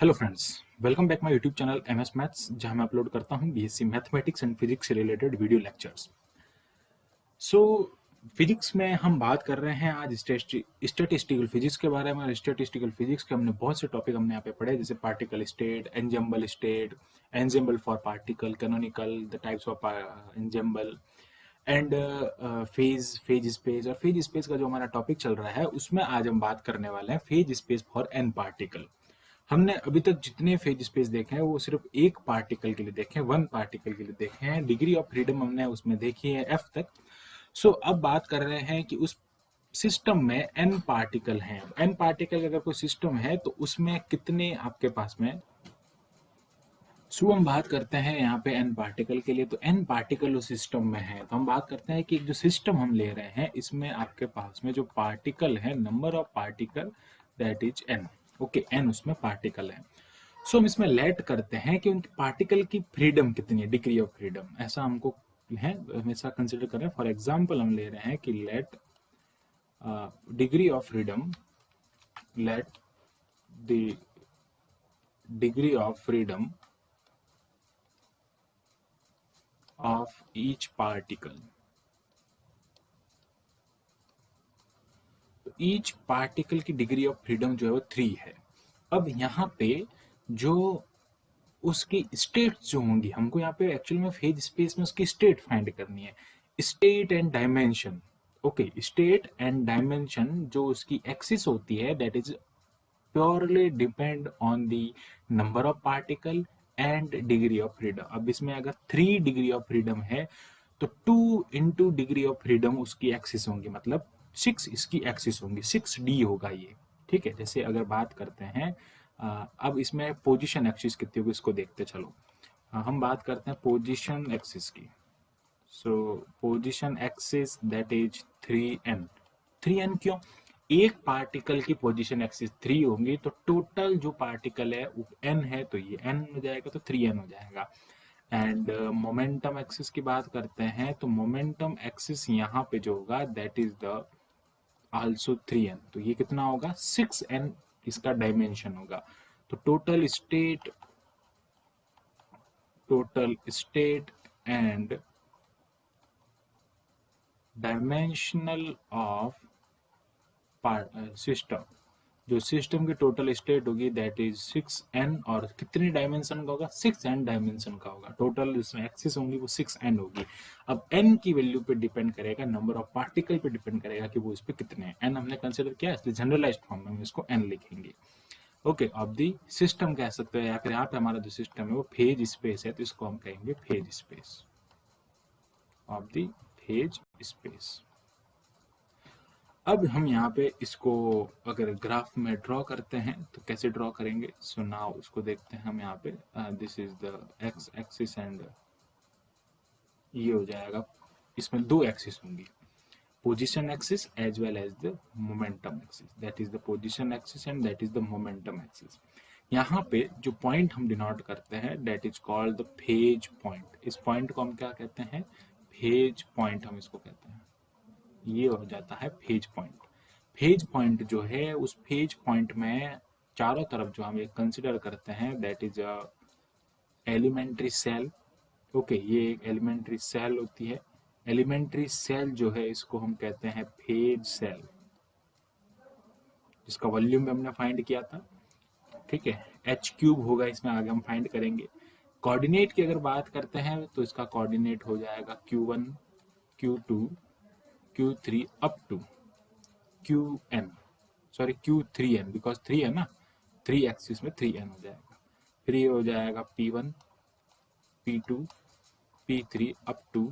Hello friends, welcome back my YouTube channel MS maths, जहां मैं upload करता हूं बीएससी मैथमेटिक्स एंड फिजिक्स से रिलेटेड वीडियो लेक्चर्स। सो physics में हम बात कर रहे हैं आज स्टैटिस्टिकल फिजिक्स के बारे में। स्टैटिस्टिकल फिजिक्स के हमने बहुत से टॉपिक हमने यहाँ पे पढ़े, जैसे particle state, state, ensemble for particle, canonical, the types of ensemble and phase space. और फेज स्पेस का जो हमारा टॉपिक चल रहा है उसमें आज हम बात करने वाले हैं phase space for N particle. हमने अभी तक जितने फेज स्पेस देखे हैं वो सिर्फ एक पार्टिकल के लिए देखे हैं, वन पार्टिकल के लिए देखे हैं। डिग्री ऑफ फ्रीडम हमने उसमें देखी है एफ तक। अब बात कर रहे हैं कि उस सिस्टम में एन पार्टिकल हैं। एन पार्टिकल अगर कोई सिस्टम है तो उसमें कितने आपके पास में। हम बात करते हैं यहाँ पे एन पार्टिकल के लिए, तो एन पार्टिकल उस सिस्टम में है। तो हम बात करते हैं कि जो सिस्टम हम ले रहे हैं इसमें आपके पास में जो पार्टिकल है, number of particle that is N. Okay, N उसमें पार्टिकल है। हम इसमें लेट करते हैं कि उनकी पार्टिकल की फ्रीडम कितनी है, डिग्री ऑफ फ्रीडम, ऐसा हमको है हमेशा कंसिडर कर रहे हैं। फॉर एग्जाम्पल हम ले रहे हैं कि let degree of freedom, let the degree of freedom of each particle. तो ईच पार्टिकल की डिग्री ऑफ फ्रीडम जो है वो 3 है। अब यहाँ पे जो उसकी स्टेट जो होंगी, हमको यहाँ पे एक्चुअल में फेज स्पेस में उसकी स्टेट फाइंड करनी है। State and dimension, okay, state and dimension जो उसकी एक्सिस होती है that is purely depend on the number of particle and degree of freedom. अब इसमें अगर 3 डिग्री ऑफ फ्रीडम है तो 2 इंटू डिग्री ऑफ फ्रीडम उसकी एक्सिस होंगी, मतलब 6 इसकी एक्सिस होंगी, 6D होगा ये। ठीक है, जैसे अगर बात करते हैं अब इसमें पोजीशन एक्सिस कितनी होगी इसको देखते चलो। हम बात करते हैं पोजीशन एक्सिस की। Position axis that is 3n। 3n क्यों? एक पार्टिकल की पोजीशन एक्सिस 3 होंगी तो टोटल जो पार्टिकल है वो n है, तो ये n हो जाएगा, तो 3n हो जाएगा। एंड मोमेंटम एक्सिस की बात करते हैं तो मोमेंटम एक्सिस यहाँ पे जो होगा that is the also 3n, तो ये कितना होगा 6n इसका डायमेंशन होगा। तो total state and dimensional of system, जो सिस्टम की टोटल स्टेट होगी दैट इज 6n, और कितनी डायमेंशन का होगा 6n डायमेंशन का होगा। टोटल इसमें एक्सिस होंगी वो 6n होगी। अब n की वैल्यू पे डिपेंड करेगा, नंबर ऑफ पार्टिकल पे डिपेंड करेगा कि वो इस पे कितने हैं। n हमने कंसिडर किया इसलिए जनरलाइज्ड फॉर्म में हम इसको n लिखेंगे। ओके, अब दी सिस्टम कह सकते हैं, या फिर यहाँ पे हमारा जो सिस्टम है वो फेज स्पेस है तो इसको हम कहेंगे phase space of the phase space. अब हम यहाँ पे इसको अगर ग्राफ में ड्रॉ करते हैं तो कैसे ड्रॉ करेंगे। नाउ उसको देखते हैं हम यहाँ पे। This is the X axis and ये हो जाएगा, इसमें 2 एक्सिस होंगी, position axis as well as the momentum axis. That is the position axis and that is the momentum axis. यहाँ पे जो पॉइंट हम डिनोट करते हैं that is called the phase point. इस पॉइंट को हम क्या कहते हैं? फेज पॉइंट हम इसको कहते हैं। ये हो जाता है फेज पॉइंट। फेज पॉइंट जो है उस फेज पॉइंट में चारों तरफ जो हम एक कंसिडर करते हैं that is elementary cell. Okay, ये एक एलिमेंट्री सेल होती है। एलिमेंट्री सेल जो है इसको हम कहते हैं फेज सेल, जिसका वॉल्यूम भी हमने फाइंड किया था। ठीक है, h³ होगा इसमें, आगे हम फाइंड करेंगे। कोऑर्डिनेट की अगर बात करते हैं तो इसका कोऑर्डिनेट हो जाएगा Q1, Q2, Q3 up to Qn, sorry Q3n, because 3 है ना, 3 एक्सिस में 3n हो जाएगा। फिर ये हो जाएगा P1, P2, P3 up to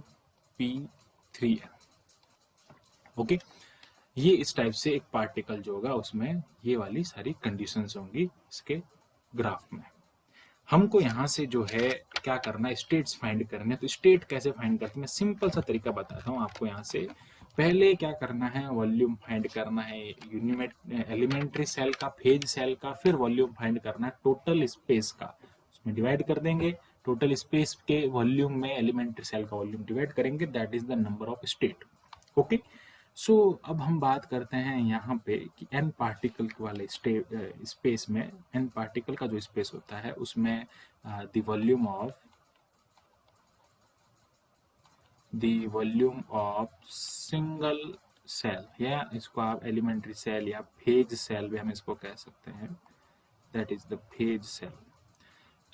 P3n। Okay, ये इस टाइप से एक पार्टिकल जो होगा उसमें ये वाली सारी कंडीशंस होंगी इसके ग्राफ में। हमको यहाँ से जो है क्या करना है, स्टेट्स फाइंड करने। तो स्टेट कैसे फाइंड करते हैं, मैं सिंपल सा तरीका बताता हूँ आपको। यहाँ से पहले क्या करना है, वॉल्यूम फाइंड करना है एलिमेंट्री सेल का, फेज सेल का, फिर वॉल्यूम फाइंड करना है टोटल स्पेस का। उसमें डिवाइड कर देंगे, टोटल स्पेस के वॉल्यूम में एलिमेंट्री सेल का वॉल्यूम डिवाइड करेंगे, that is the number of state. Okay, so अब हम बात करते हैं यहाँ पे कि n पार्टिकल वाले स्पेस में n पार्टिकल का जो स्पेस होता है उसमें the volume of single cell, या इसको आप एलिमेंट्री सेल या फेज सेल भी हम इसको कह सकते हैं, that is the phase cell.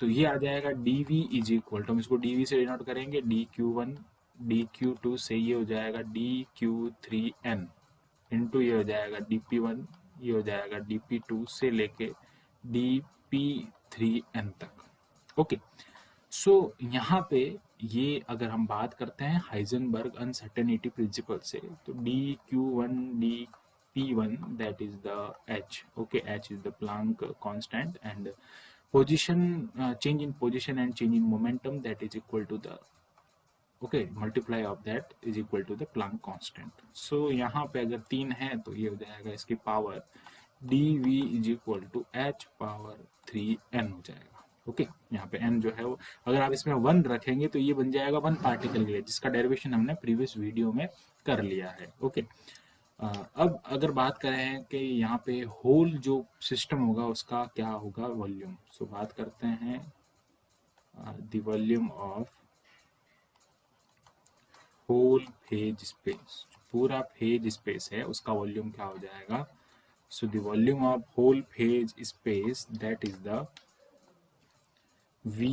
तो ये आ जाएगा dv इज इक्वल टू, हम इसको dv से डिनोट करेंगे, dq1 dq2 से ये हो जाएगा dq3n इंटू ये हो जाएगा dp1, ये हो जाएगा dp2 से लेके dp3n तक। ओके, सो यहाँ पे ये अगर हम बात करते हैं हाइजेनबर्ग अनसर्टेनिटी प्रिंसिपल से, तो dq1 dp1 that is the h, okay, h is the plank constant and position change in position and change in momentum that is equal to the, okay, multiply of that is equal to the Planck constant। so यहाँ पे अगर 3 है तो ये हो जाएगा इसकी power dv is equal to h power 3n हो जाएगा। ओके, यहाँ पे n जो है वो अगर आप इसमें 1 रखेंगे तो ये बन जाएगा 1 पार्टिकल के लिए, जिसका डेरिवेशन हमने प्रीवियस वीडियो में कर लिया है। ओके, अब अगर बात करें कि यहाँ पे होल जो सिस्टम होगा उसका क्या होगा वॉल्यूम, सो बात करते हैं the volume of whole phase space, पूरा फेज स्पेस है उसका वॉल्यूम क्या हो जाएगा। So the volume of whole phase space that is the v,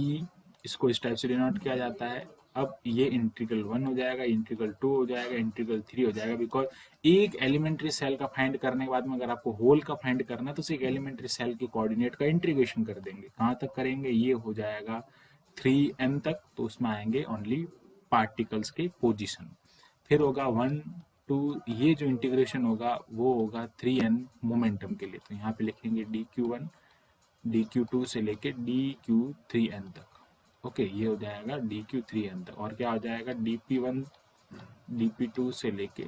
इसको इस टाइप से डिनोट किया जाता है। अब ये इंटीग्रल 1 हो जाएगा, इंटीग्रल 2 हो जाएगा, इंटीग्रल 3 हो जाएगा, बिकॉज एक एलिमेंट्री सेल का फाइंड करने के बाद में अगर आपको होल का फाइंड करना है तो सिर्फ एलिमेंट्री सेल के कोऑर्डिनेट का इंटीग्रेशन कर देंगे। कहाँ तक करेंगे, ये हो जाएगा 3n तक, तो उसमें आएंगे ओनली पार्टिकल्स के पोजिशन। फिर होगा 1 2, ये जो इंटीग्रेशन होगा वो होगा 3n मोमेंटम के लिए, तो यहाँ पे लिखेंगे dq1 dq2 से लेके dq3n तक। ओके, ये हो जाएगा dq3n तक, और क्या हो जाएगा dp1 dp2 से लेके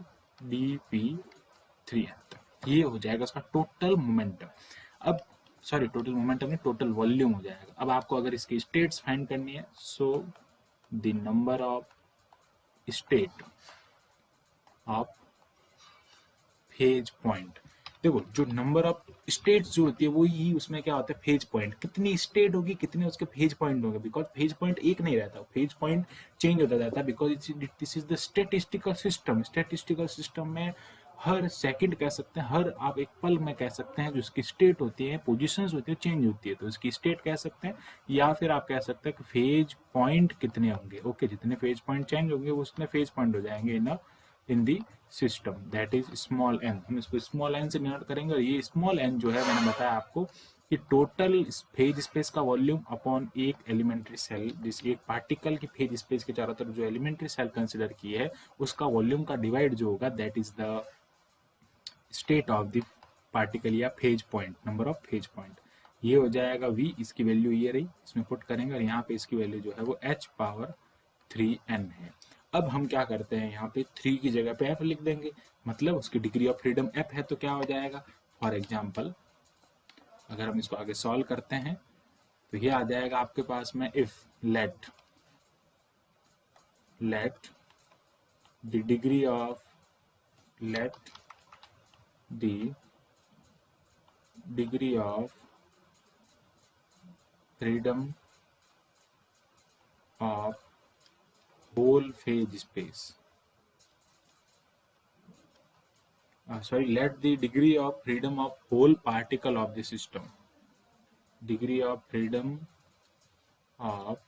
dp3n तक, ये हो जाएगा उसका टोटल मोमेंटम। अब सॉरी, टोटल मोमेंटम नहीं, टोटल वॉल्यूम हो जाएगा। अब आपको अगर इसकी स्टेट्स फाइंड करनी है, so the number of state of phase point, देखो जो नंबर ऑफ स्टेट्स जो होती है वो ही उसमें क्या होता है फेज पॉइंट, कितनी स्टेट होगी कितने उसके फेज पॉइंट होंगे, बिकॉज फेज पॉइंट एक नहीं रहता, फेज पॉइंट चेंज होता जाता है, because this is the statistical system. Statistical system में हर सेकंड कह सकते हैं, हर आप एक पल में कह सकते हैं जो उसकी स्टेट होती है, पोजीशंस होती है, चेंज होती है, तो इसकी स्टेट कह सकते हैं, या फिर आप कह सकते हैं कि फेज पॉइंट कितने होंगे। ओके, जितने फेज पॉइंट चेंज होंगे उतने फेज पॉइंट हो जाएंगे in the system, that is small n। हम इसको स्मॉल n से डिनोट करेंगे, और ये स्मॉल n जो है मैंने बताया आपको कि टोटल फेज स्पेस का वॉल्यूम अपॉन एक एलिमेंट्री सेल, जिस एक पार्टिकल की फेज स्पेस के चारों तरफ जो एलिमेंट्री सेल कंसिडर की है उसका वॉल्यूम का डिवाइड जो होगा that is the state of the particle या phase point, number of phase point. ये हो जाएगा v, इसकी वैल्यू ये रही, इसमें पुट करेंगे, और यहाँ पे इसकी वैल्यू जो है वो h पावर 3n है। अब हम क्या करते हैं, यहाँ पे 3 की जगह पे f लिख देंगे, मतलब उसकी डिग्री ऑफ फ्रीडम f है, तो क्या हो जाएगा, फॉर एग्जाम्पल अगर हम इसको आगे सॉल्व करते हैं तो ये आ जाएगा आपके पास में if late the degree of freedom of whole phase space, let the degree of freedom of whole particle of the system, degree of freedom of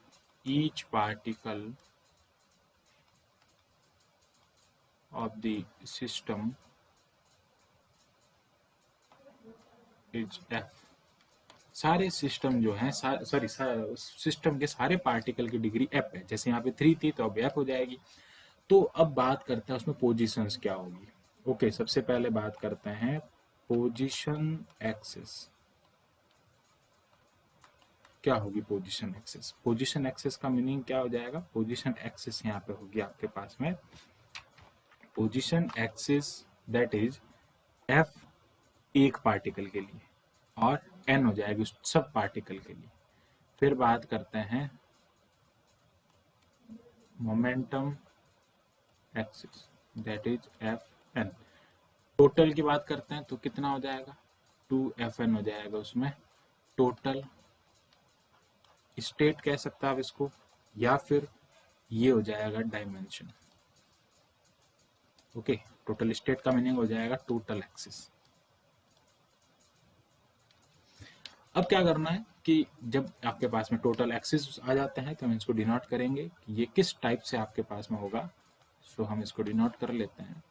each particle of the system is f। सारे system जो हैं sorry system के सारे particle की degree f है, जैसे यहाँ पे 3 थी तो अब f हो जाएगी। तो अब बात करते हैं उसमें पोजीशंस क्या होगी। ओके, सबसे पहले बात करते हैं पोजीशन एक्सिस, क्या होगी पोजीशन एक्सिस। पोजीशन एक्सिस का मीनिंग क्या हो जाएगा, पोजीशन एक्सिस यहाँ पे होगी आपके पास में position axis that is f एक पार्टिकल के लिए और n हो जाएगी सब पार्टिकल के लिए। फिर बात करते हैं momentum axis that is fn, total की बात करते हैं तो कितना हो जाएगा, 2Fn हो जाएगा उसमें टोटल स्टेट कह सकते हैं आप इसको, या फिर ये हो जाएगा डायमेंशन। ओके, टोटल स्टेट का मीनिंग हो जाएगा टोटल एक्सिस। अब क्या करना है कि जब आपके पास में टोटल एक्सिस आ जाते हैं तो हम इसको डिनोट करेंगे कि ये किस टाइप से आपके पास में होगा। सो हम इसको डिनोट कर लेते हैं।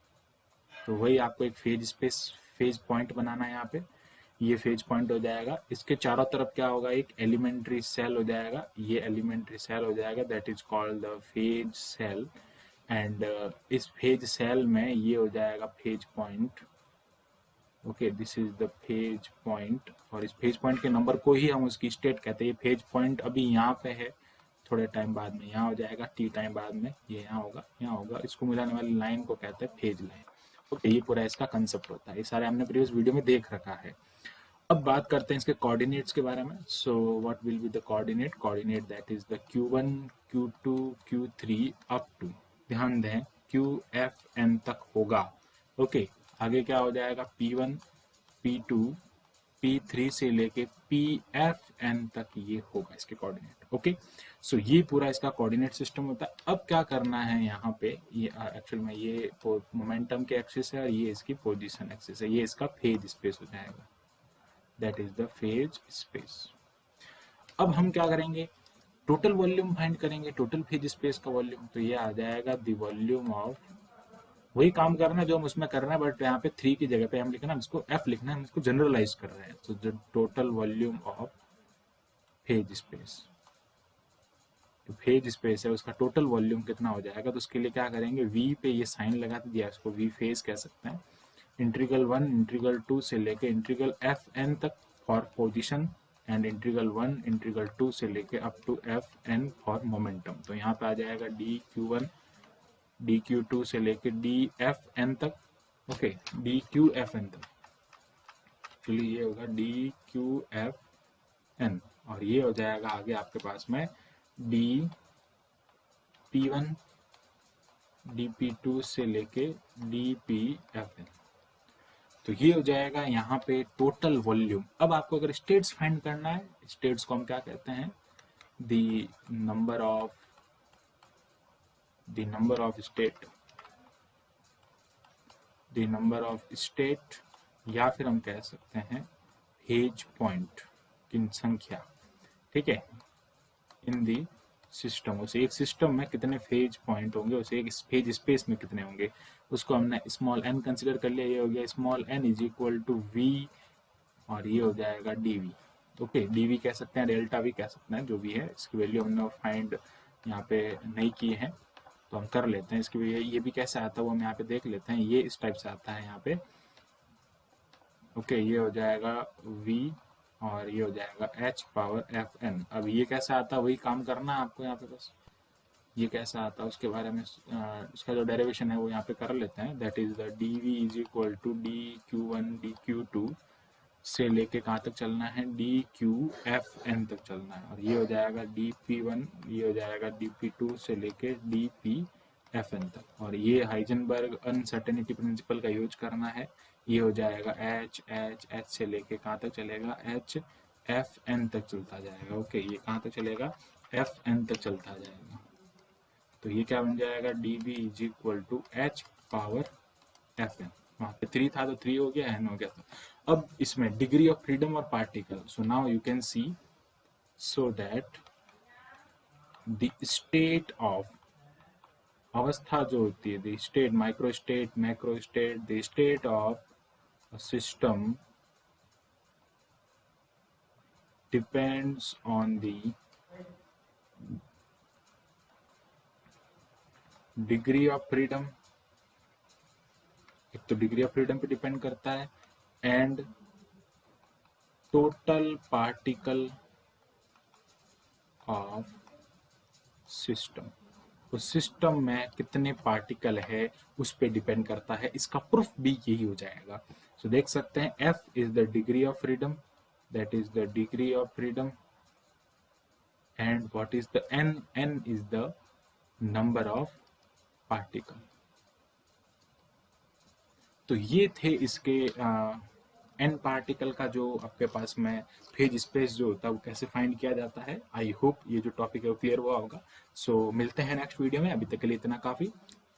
तो वही आपको एक फेज पॉइंट बनाना है यहाँ पे। ये फेज पॉइंट हो जाएगा, इसके चारों तरफ क्या होगा, एक एलिमेंट्री सेल हो जाएगा। ये एलिमेंट्री सेल हो जाएगा, that is called the phase cell. And इस फेज सेल में ये हो जाएगा phase point. Okay, this is the phase point, और इस फेज पॉइंट के नंबर को ही हम उसकी स्टेट कहते हैं। ये फेज पॉइंट अभी यहाँ पे है, थोड़े टाइम बाद में यहाँ हो जाएगा, टी टाइम बाद में ये यहाँ होगा, यहाँ होगा। इसको मिलाने वाली लाइन को कहते हैं फेज लाइन। ओके, ये पूरा इसका कंसेप्ट होता है। ये सारे हमने प्रीवियस वीडियो में देख रखा है। अब बात करते हैं इसके कोऑर्डिनेट्स के बारे में। So what will be the coordinate that is the Q1 Q2 Q3 up to, ध्यान दें QFN तक होगा। ओके, आगे क्या हो जाएगा, P1 P2 P3 से लेके PFN तक ये होगा इसके कोऑर्डिनेट। ओके, सो ये पूरा इसका कोऑर्डिनेट सिस्टम होता है। अब क्या करना है यहाँ पे, ये एक्चुअल में ये मोमेंटम के एक्सिस है और ये इसकी पोजीशन एक्सिस है। ये इसका फेज स्पेस हो जाएगा, that is the phase space. अब हम क्या करेंगे, टोटल वॉल्यूम फाइंड करेंगे, टोटल फेज स्पेस का वॉल्यूम। तो ये आ जाएगा द वॉल्यूम ऑफ, वही काम करना है जो हम उसमें कर रहे हैं, बट यहाँ पे 3 की जगह पे हम लिखना है, इसको F लिखना है, हम इसको जनरलाइज कर रहे हैं। तो the total volume of phase space, तो फेज स्पेस है उसका टोटल वॉल्यूम कितना हो जाएगा। तो उसके लिए क्या करेंगे, V पे ये साइन लगा दिया, इसको V फेज कह सकते हैं। इंटीग्रल 1 इंटीग्रल 2 से लेके इंटीग्रल Fn तक for position, and integral 1 integral 2 से लेके up to Fn for momentum. तो यहाँ पे आ जाएगा dq1 dq2 से लेके dfn तक। ओके, dqfn तक, चलिए ये होगा dqfn, और ये हो जाएगा आगे आपके पास में dp1 dp2 से लेके dpfn। तो ये हो जाएगा यहाँ पे टोटल वॉल्यूम। अब आपको अगर स्टेट्स फाइंड करना है, स्टेट्स को हम क्या कहते हैं, द नंबर ऑफ स्टेट, या फिर हम कह सकते हैं फेज पॉइंट की संख्या। ठीक है, इन दी सिस्टम, उसे एक सिस्टम में कितने फेज पॉइंट होंगे, उसे एक फेज स्पेस में कितने होंगे, उसको हमने स्मॉल n कंसिडर कर लिया। ये हो गया small n is equal to v, और ये हो जाएगा dv। ओके, dv कह सकते हैं, डेल्टा v कह सकते हैं, जो भी है। इसकी वैल्यू हमने फाइंड यहाँ पे नहीं की है, तो हम कर लेते हैं। इसकी वजह ये भी कैसे आता है वो हम यहाँ पे देख लेते हैं। ये इस टाइप से आता है यहाँ पे। ओके, ये हो जाएगा v, और ये हो जाएगा h पावर fn। अब ये कैसे आता है वही काम करना है आपको यहाँ पे, बस ये कैसा आता है उसके बारे में, उसका जो डेरिवेशन है वो यहाँ पे कर लेते हैं। That is the dv is equal to dq1 dq2 से लेके कहाँ तक चलना है, dqfn तक चलना है, और ये हो जाएगा dp1, ये हो जाएगा dp2 से लेके dpfn तक, और ये हाइजेनबर्ग अनसर्टेनिटी प्रिंसिपल का यूज करना है। ये हो जाएगा h से लेके कहाँ तक चलेगा, fn तक चलता जाएगा। ओके, ये कहाँ तक चलेगा, fn तक चलता जाएगा। तो ये क्या बन जाएगा, dv is equal to h power fn। वहाँ पे 3 था तो 3 हो गया, n हो गया था। अब इसमें डिग्री ऑफ फ्रीडम और particle, so now you can see, so that the state of, अवस्था जो होती है, the state, micro state, macro state, the state of a system depends on the degree of freedom, एक तो degree of freedom पे depend करता है, and total particle of system, उस सिस्टम में कितने पार्टिकल है उस पे डिपेंड करता है। इसका प्रूफ भी यही हो जाएगा। सो देख सकते हैं, F is the degree of freedom, that is the degree of freedom, and what is the n, n is the number of particle. तो ये थे इसके एन पार्टिकल का जो आपके पास में फेज स्पेस जो होता है वो कैसे फाइंड किया जाता है। आई होप ये जो टॉपिक है वो क्लियर हुआ होगा। सो मिलते हैं नेक्स्ट वीडियो में, अभी तक के लिए इतना काफ़ी।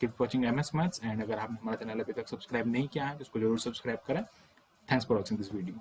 Keep watching MS maths, and अगर आपने हमारा चैनल अभी तक सब्सक्राइब नहीं किया है तो उसको जरूर सब्सक्राइब करें। Thanks for watching this video.